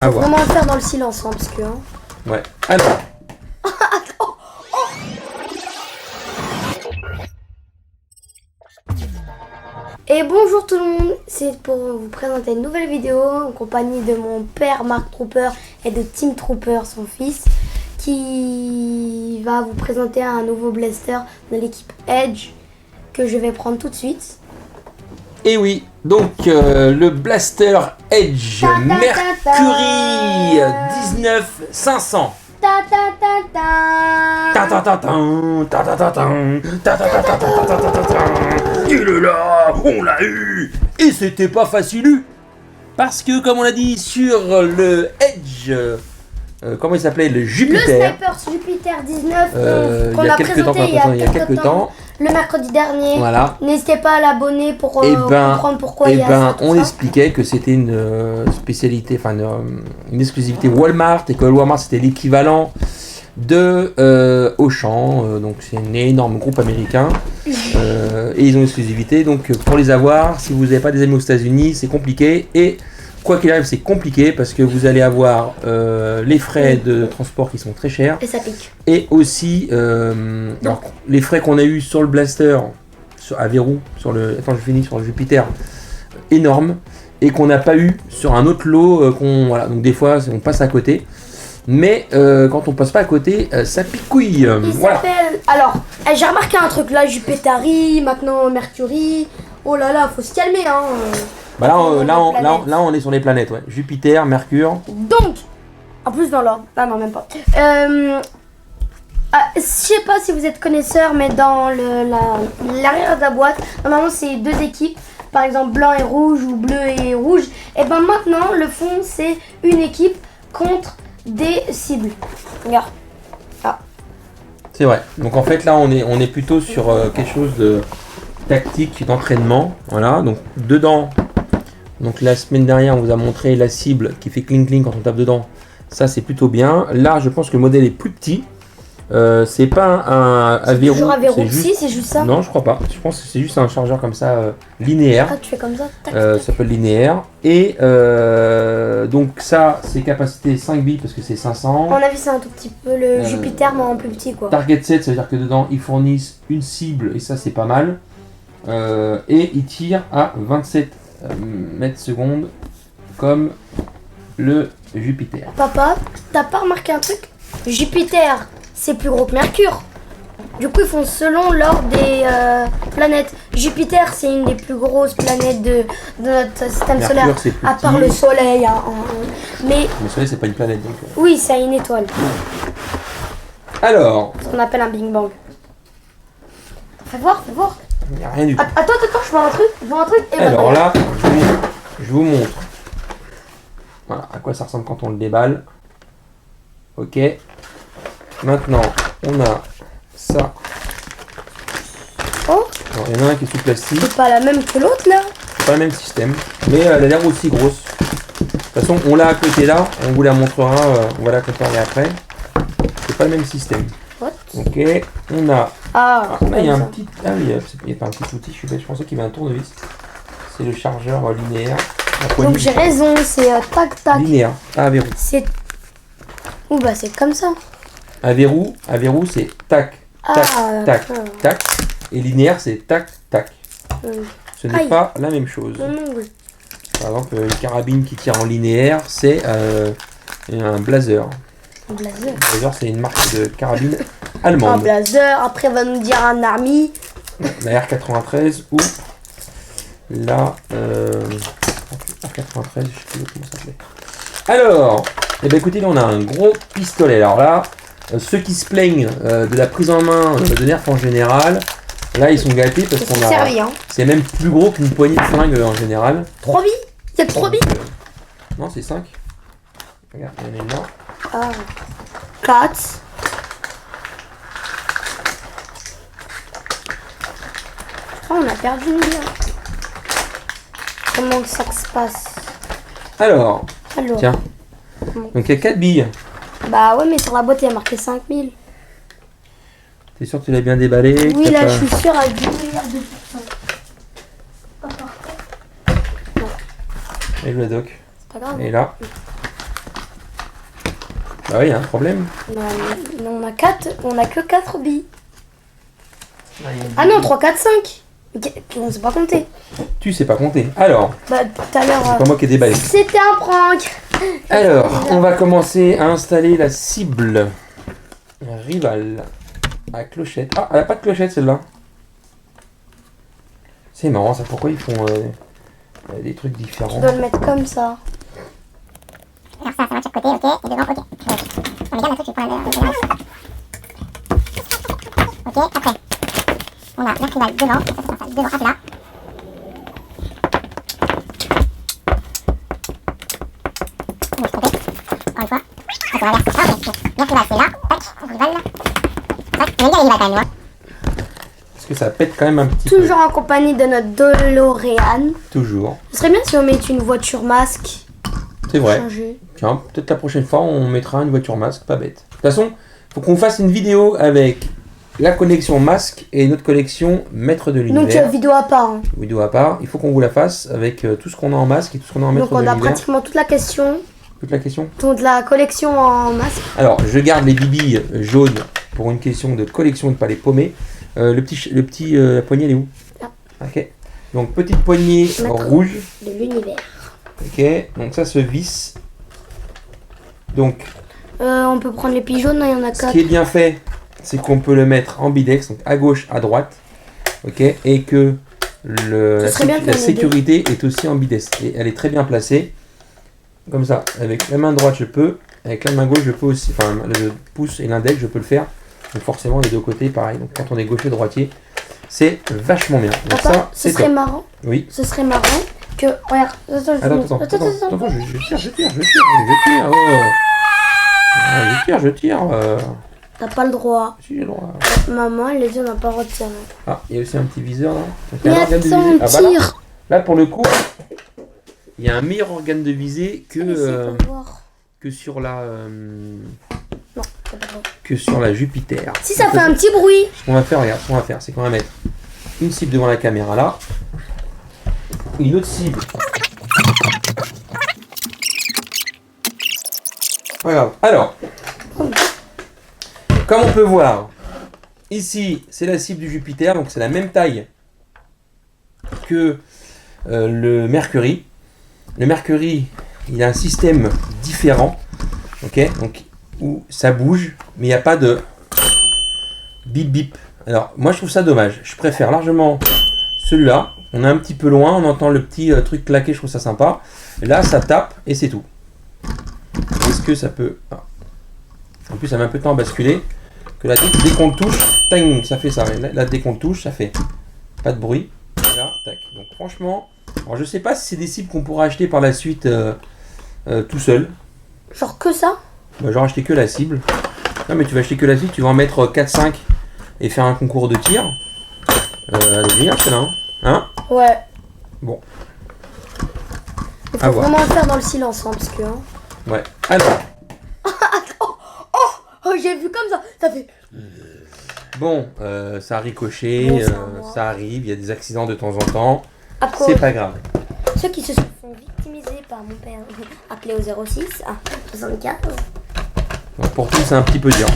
Faut voir. vraiment le faire dans le silence, hein, parce que... Hein. Ouais. Alors. Et bonjour tout le monde, c'est pour vous présenter une nouvelle vidéo en compagnie de mon père Mark Trooper et de Tim Trooper, son fils, qui va vous présenter un nouveau blaster de l'équipe Edge que je vais prendre tout de suite. Et oui, donc le Blaster Edge Mercury 19500. Ta ta ta ta. Ta ta ta ta ta ta ta ta ta ta ta ta ta ta ta. Il est là, on l'a eu. Et c'était pas facile, parce que comme on l'a dit sur le Edge, comment il s'appelait, le Le Jupiter. Sniper Jupiter 19 qu'on il y a a quelques temps, présenté il y a quelques temps, le mercredi dernier. Voilà. N'hésitez pas à l'abonner pour comprendre pourquoi il y a ça, tout on ça. expliquait que c'était une spécialité, enfin une exclusivité Walmart, et que Walmart c'était l'équivalent de Auchan, donc c'est un énorme groupe américain, et ils ont une exclusivité, donc pour les avoir, si vous n'avez pas des amis aux États-Unis, c'est compliqué, et quoi qu'il arrive, c'est compliqué parce que vous allez avoir les frais de transport qui sont très chers. Et ça pique. Et aussi, alors, les frais qu'on a eu sur le Blaster, à verrou, sur le Jupiter, énorme, et qu'on n'a pas eu sur un autre lot, voilà, donc des fois on passe à côté. Mais quand on passe pas à côté, ça picouille. Voilà. S'appelle... Alors, j'ai remarqué un truc là, Jupiteri, maintenant Mercury. Oh là là, faut se calmer, hein. Bah là, on est sur les planètes, ouais. Jupiter, Mercure. Donc, en plus dans l'ordre. Ah non, même pas. Je sais pas si vous êtes connaisseur, mais dans l'arrière de la boîte, normalement c'est deux équipes. Par exemple, blanc et rouge ou bleu et rouge. Et ben maintenant, le fond, c'est une équipe contre des cibles. Regarde. Ah. C'est vrai. Donc en fait, là, on est plutôt sur quelque chose de tactique, d'entraînement. Voilà. Donc dedans. Donc la semaine dernière, on vous a montré la cible qui fait cling cling quand on tape dedans. Ça, c'est plutôt bien. Là, je pense que le modèle est plus petit. C'est pas un verrou. Toujours un verrou aussi, c'est juste ça. Non, je crois pas. Je pense que c'est juste un chargeur comme ça, linéaire. Ah, tu fais comme ça. Tac, Ça s'appelle linéaire. Et donc ça, c'est capacité 5 billes parce que c'est 500. on a vu c'est un tout petit peu le Jupiter, mais en plus petit, quoi. Target 7, ça veut dire que dedans, ils fournissent une cible, et ça, c'est pas mal. Et ils tirent à 27 mètres secondes, comme le Jupiter. Papa, t'as pas remarqué un truc? Jupiter, c'est plus gros que Mercure. Du coup, ils font selon l'ordre des planètes. Jupiter, c'est une des plus grosses planètes de notre système Mercure, solaire, c'est plus à part petit. le Soleil. Hein. Mais Le Soleil, c'est pas une planète, donc. oui, c'est une étoile. Alors, Ce qu'on appelle un Big Bang. Fais voir, fais voir. il n'y a rien du tout. Attends, je vois un truc. Et Alors là, je vous montre. Voilà à quoi ça ressemble quand on le déballe. Ok. Maintenant, on a ça. Oh, Alors, il y en a un qui est sous plastique. c'est pas la même que l'autre là. C'est pas le même système. Mais elle a l'air aussi grosse. De toute façon, on l'a à côté là. On vous la montrera. On va la comparer après. C'est pas le même système. What? Ok. On a. Ah, Là, il y a un ça. petit. Ah oui, il n'y a pas un petit outil. Je pensais qu'il y avait un tournevis. C'est le chargeur linéaire. La poignée. Donc j'ai raison, c'est tac tac. Linéaire. À verrou. C'est. Ouh, bah c'est comme ça. À verrou, c'est tac, tac, Ah, tac, d'accord. tac. Et linéaire, c'est tac, tac. Ce n'est Aïe. pas la même chose. Mon ongle. Par exemple, une carabine qui tire en linéaire, c'est un Blazer. Un blazer. Blazer, c'est une marque de carabine Un allemande. blazer, après va nous dire un army. La R93 ou la R93, je sais plus comment ça s'appelait. Alors, eh ben écoutez, là on a un gros pistolet. Alors là, ceux qui se plaignent de la prise en main de nerfs en général, là ils sont gâtés parce qu'on a. Servi, hein. C'est même plus gros qu'une poignée de flingue en général. 3 billes? Il y a que 3 billes? Non, c'est 5. Regarde, il y en a une là. Ah. 4. Oh, on a perdu une bille. Comment que ça se passe? Alors, Alors. tiens. Donc il y a 4 billes. Bah ouais, mais sur la boîte il y a marqué 5000. T'es sûr que tu l'as bien déballé? Oui, que là t'as je pas- suis sûre avec 2 milliards de pourcents. Et le doc. C'est pas grave. Et là. Bah oui, il y a un problème. On a que 4 billes. Ah non, 3, 4, 5. On sait pas compter. Tu sais pas compter. Alors, Bah tout à l'heure. c'est pas moi qui ai déballé. C'était un prank. Alors, on va commencer à installer la cible rivale à clochette. Ah, elle a pas de clochette celle-là. C'est marrant ça, pourquoi ils font des trucs Tu différents. dois le mettre comme ça. Alors ça va de chaque côté, ok, et dedans, ok. On regarde un truc, je prends la ok, après. On a l'arc rival devant, ça c'est ça, devant, hop là. On va se tromper, encore une fois. Ok, on va verser ça, ok. L'arc rival c'est là, tac, rival là. Tac, on aime bien les rivales quand même, Parce que ça pète quand même un petit peu. Toujours en compagnie de notre DeLorean. Toujours. Ce serait bien si on mettait une voiture masque. C'est vrai. Changer. Tiens, peut-être la prochaine fois on mettra une voiture masque, pas bête. De toute façon, faut qu'on fasse une vidéo avec la collection masque et notre collection maître de Donc l'univers. vidéo à part. Hein. Vidéo à part, il faut qu'on vous la fasse avec tout ce qu'on a en masque et tout ce qu'on a en maître Donc de on a l'univers. pratiquement toute la question. Toute la question. Toute la collection en masque. Alors, je garde les bibilles jaunes pour une question de collection de pas les paumer. La poignée, elle est où? Là. Ok. Donc, petite poignée Maître rouge. De l'univers. Ok. Donc, ça se visse. Donc, On peut prendre les pigeons, il y en a ce 4. qui est bien fait, c'est qu'on peut le mettre en bidex, donc à gauche, à droite. Ok. Et que la serait bien qu'il y en ait sécurité est aussi en bidex. Et elle est très bien placée. Comme ça. Avec la main droite, je peux. Avec la main gauche, je peux aussi. Enfin, le pouce et l'index, je peux le faire. Donc forcément, les deux côtés, pareil. Donc quand on est gaucher droitier, c'est vachement bien. Donc Papa, ça, ce c'est serait top. marrant. Oui. Ce serait marrant que. Regarde. Attends, je tire. Oh. Je tire. T'as pas le droit. Si, j'ai le droit. Maman, elle a dit on n'a pas le droit de tirer. Ah, il y a aussi un petit viseur là. Donc, il y Mais a un organe de attends, visée. on Ah, bah, là, tire. là, pour le coup, il y a un meilleur organe de visée que sur la Non, t'as pas le droit. que sur la Jupiter. Si ça Donc, fait un petit bruit. Ce qu'on va faire, regarde, ce qu'on va faire, c'est qu'on va mettre une cible devant la caméra là, une autre cible. Regarde. Alors, comme on peut voir, ici c'est la cible du Jupiter, donc c'est la même taille que le Mercury. Le Mercury, il a un système différent, ok, donc où ça bouge, mais il n'y a pas de bip bip. Alors, moi je trouve ça dommage. Je préfère largement celui-là. On est un petit peu loin, on entend le petit truc claquer, je trouve ça sympa. Là, ça tape et c'est tout. Est-ce que ça peut... Ah. En plus, ça met un peu de temps à basculer. Que là, dès qu'on le touche, tang, ça fait ça. Là, dès qu'on le touche, ça fait pas de bruit. Là, tac. Donc franchement, alors, je sais pas si c'est des cibles qu'on pourra acheter par la suite tout seul. Genre que ça. Bah, j'aurais acheté que la cible. Non, mais tu vas acheter que la cible, tu vas en mettre 4-5 et faire un concours de tir. Elle est bien celle-là, hein? Ouais. Bon. Il À faut voir. vraiment le faire dans le silence, hein, parce que. Hein. Ouais. Alors, Oh, j'ai vu comme ça. Ça fait. bon, ça a ricoché, Bon, c'est à moi. ça arrive, il y a des accidents de temps en temps. Après, C'est pas grave. ceux qui se sont victimisés par mon père, appelé au 06 75. Donc pour tout, c'est un petit peu dur.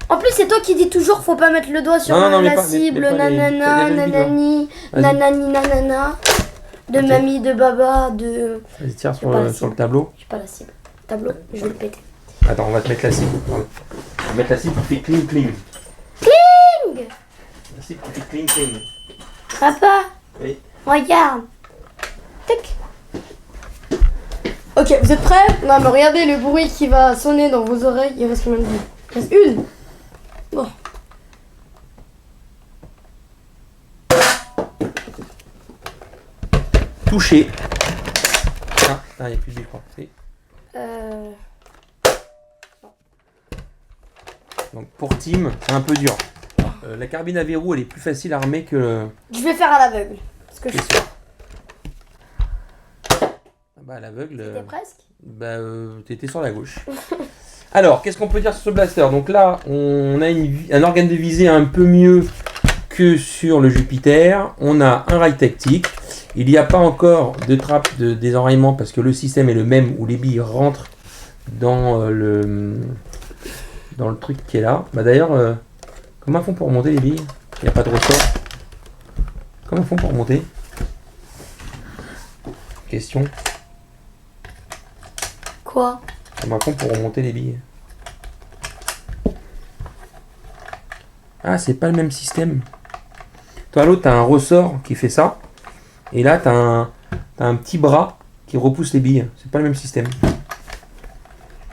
En plus, c'est toi qui dis toujours faut pas mettre le doigt sur Non, mais la pas- mais cible, pas les- nanana, pas les nanani, Vas-y. nanani, nanana. De Ok. mamie, de baba, de. Vas-y, tire J'ai pas la sur le cible. tableau. J'ai pas la cible. Tableau, je vais le péter. Attends, on va te mettre la cible. Pardon. On va mettre la cible qui fait cling cling. Ping. La cible qui fait cling cling. Papa, Oui. regarde. Tac. Ok, vous êtes prêts? Non, mais regardez le bruit qui va sonner dans vos oreilles. Il reste combien de billes? Il reste une. Bon. Touché. Ah, il n'y a plus de billes, je crois. Si. Donc pour team, c'est un peu dur. La carbine à verrou, elle est plus facile à armer que... Je vais faire à l'aveugle. Parce que je suis sûre. Bah à l'aveugle... T'es presque? Bah t'étais sur la gauche. Alors, qu'est-ce qu'on peut dire sur ce blaster? Donc là, on a un organe de visée un peu mieux que sur le Jupiter. On a un rail tactique. Il n'y a pas encore de trappe de désenraillement parce que le système est le même où les billes rentrent dans le truc qui est là. Bah d'ailleurs, comment ils font pour remonter les billes? Il n'y a pas de ressort. Comment ils font pour remonter? Question. Quoi? Comment ils font pour remonter les billes? Ah, c'est pas le même système. Toi, l'autre, t'as un ressort qui fait ça. Et là, t'as un petit bras qui repousse les billes. C'est pas le même système.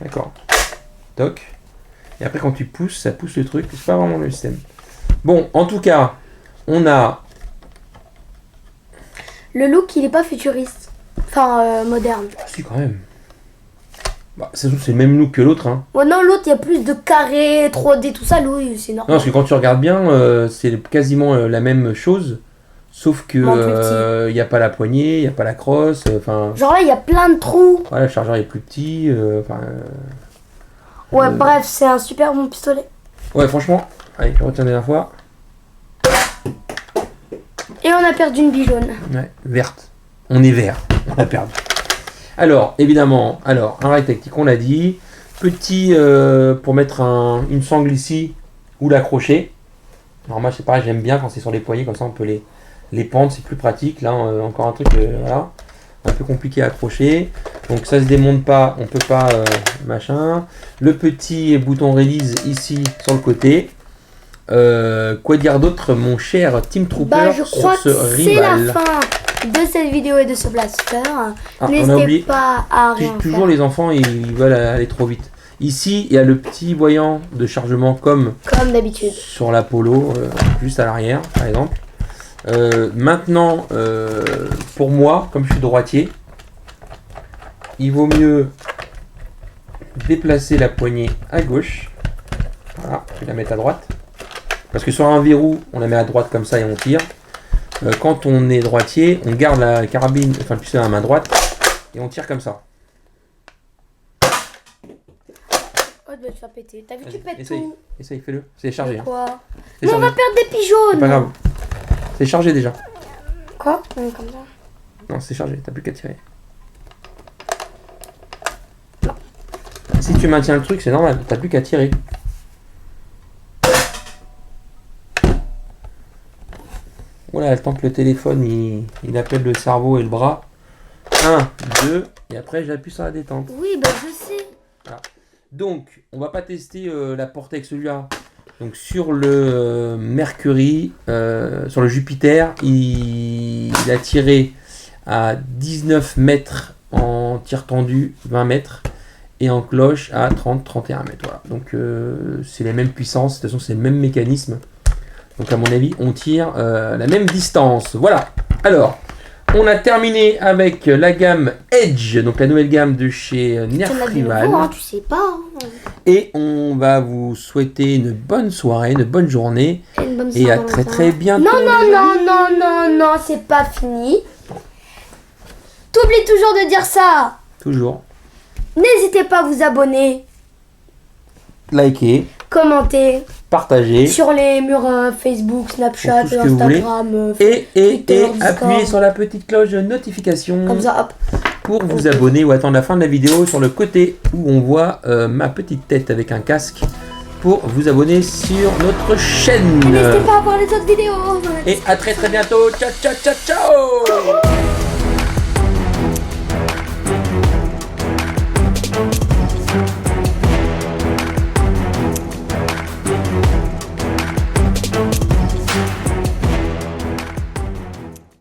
D'accord. Toc. Et après, quand tu pousses, ça pousse le truc. C'est pas vraiment le même système. Bon, en tout cas, on a... Le look, il est pas futuriste. Enfin, moderne. Ah, si, quand même. Bah, c'est le même look que l'autre, hein. Ouais, non, l'autre, il y a plus de carrés, 3D, tout ça. Louis, c'est normal. Non, parce que quand tu regardes bien, c'est quasiment la même chose. Sauf que Bon, plus petit. il n'y a pas la poignée, il n'y a pas la crosse. Enfin, Genre là, il y a plein de trous. voilà, le chargeur est plus petit. Ouais, bref, c'est un super bon pistolet. Ouais, franchement, allez, je retiens la dernière fois. Et on a perdu une bille jaune. Ouais, verte. On est vert. On a perdu. Alors, évidemment, un rail tactique, on l'a dit. Petit pour mettre une sangle ici ou l'accrocher. Alors moi, c'est pareil, j'aime bien quand c'est sur les poignets, comme ça on peut les pendre, c'est plus pratique. Là, encore un truc, voilà, un peu compliqué à accrocher. Donc ça se démonte pas, on peut pas, machin. Le petit bouton release ici sur le côté. Quoi dire d'autre, mon cher Team Trooper, Bah, je crois sur ce que c'est la rival? fin de cette vidéo et de ce blaster. Ah, on a N'hésitez oublié. pas à rien Toujours faire. les enfants, ils veulent aller trop vite. Ici, il y a le petit voyant de chargement comme Comme d'habitude. sur la Polo, juste à l'arrière, par exemple. Maintenant, pour moi, comme je suis droitier, il vaut mieux déplacer la poignée à gauche. Voilà, je vais la mettre à droite. Parce que sur un verrou, on la met à droite comme ça et on tire. Quand on est droitier, on garde la carabine, enfin le pistolet à la main droite, et on tire comme ça. Oh, tu vas te faire péter. T'as vu, tu Vas-y, pètes essaye. tout. Essaye, fais-le. C'est chargé. Hein. Quoi? C'est Mais on chargé. va perdre des pigeons. C'est pas grave. C'est chargé déjà. Quoi? Comme ça. Non, c'est chargé, t'as plus qu'à tirer. Si tu maintiens le truc, c'est normal, t'as plus qu'à tirer. Voilà, le temps que le téléphone il appelle le cerveau et le bras. 1, 2, et après j'appuie sur la détente. Oui, bah je sais. Donc, on va pas tester la portée avec celui-là. Donc sur le Mercury, sur le Jupiter, il a tiré à 19 mètres en tir tendu, 20 mètres, et en cloche à 30-31 mètres. Voilà. Donc c'est les mêmes puissances, de toute façon c'est le même mécanisme. Donc à mon avis, on tire la même distance. Voilà. Alors, on a terminé avec la gamme Edge, donc la nouvelle gamme de chez Nerf Tu en as du Rival. nouveau, hein, tu sais pas. Hein. Et on va vous souhaiter une bonne soirée, une bonne journée. Et une bonne Et à Saint-Valentin. très bientôt. Non, non, les non, amis. non, non, non, c'est pas fini. T'oublies toujours de dire ça. Toujours. N'hésitez pas à vous abonner, Likez, commenter partagez. sur les murs Facebook, Snapchat, Pour tout ce que vous Instagram. Et Twitter, appuyez Discord. sur la petite cloche de notification Comme ça, hop. pour vous abonner ou attendre la fin de la vidéo sur le côté où on voit ma petite tête avec un casque pour vous abonner sur notre chaîne. Et n'hésitez pas à voir les autres vidéos. Et à très bientôt. Ciao, ciao, ciao, ciao.